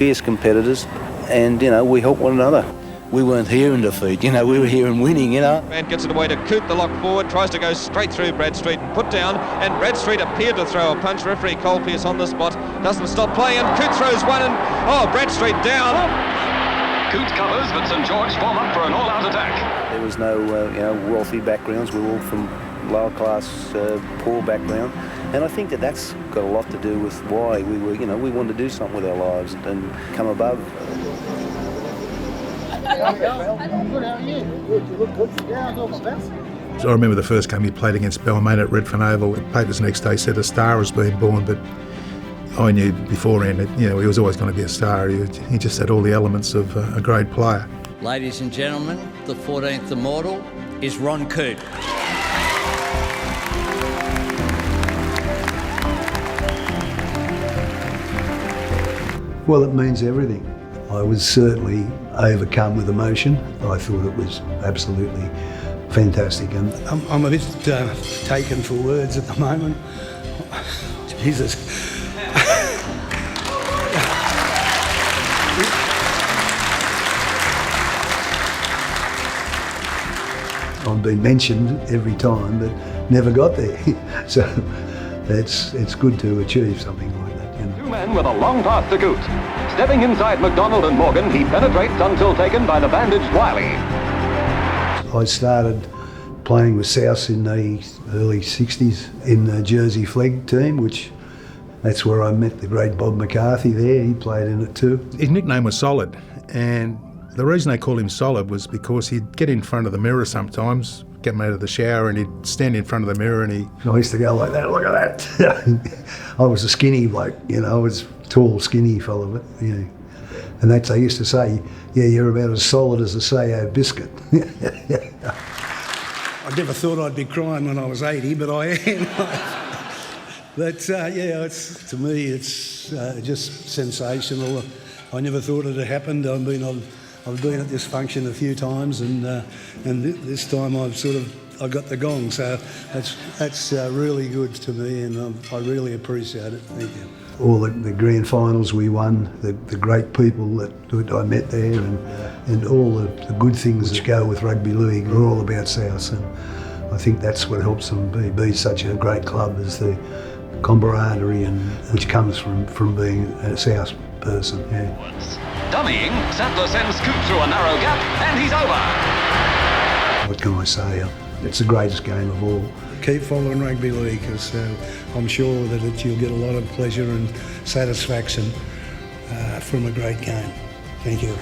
fierce competitors, and, we help one another. We weren't here in defeat, we were here in winning, Man gets it away to Coote, the lock forward, tries to go straight through Bradstreet and put down, and Bradstreet appeared to throw a punch. Referee Colpearce on the spot, doesn't stop playing, and Coote throws one, and Bradstreet down. Coote covers, but St George form up for an all-out attack. There was no, wealthy backgrounds. We were all from lower class, poor background, and I think that's got a lot to do with why we were, we wanted to do something with our lives and come above. I remember the first game he played against Balmain at Redfern Oval. The papers the next day said a star was being born, but I knew beforehand that he was always going to be a star. He just had all the elements of a great player. Ladies and gentlemen, the 14th Immortal is Ron Coote. Well, it means everything. I was certainly overcome with emotion. I thought it was absolutely fantastic. And I'm a bit taken for words at the moment. Jesus. I've been mentioned every time, but never got there. So it's good to achieve something like that. Two men with a long path to Coote. Stepping inside McDonald and Morgan, he penetrates until taken by the bandaged Wiley. I started playing with South in the early 60s in the Jersey flag team, that's where I met the great Bob McCarthy there. He played in it too. His nickname was Solid, and the reason they called him Solid was because he'd get in front of the mirror sometimes, get him out of the shower, and he'd stand in front of the mirror and I used to go like that, look at that. I was a skinny bloke, I was a tall, skinny fellow, and that's, they used to say, yeah, you're about as solid as a Sayo biscuit. I never thought I'd be crying when I was 80, but I am. But to me, it's just sensational. I never thought it had happened. I've been at this function a few times, and this time I got the gong. So that's really good to me, and I really appreciate it. Thank you. All the grand finals we won, the great people that I met there, and all the good things which go with rugby league are all about South, and I think that's what helps them be such a great club, is the camaraderie which comes from being a South person. Yeah. Dummying, Sattler sends Coote through a narrow gap, and he's over. What can I say? It's the greatest game of all. Keep following rugby league, because I'm sure that you'll get a lot of pleasure and satisfaction from a great game. Thank you.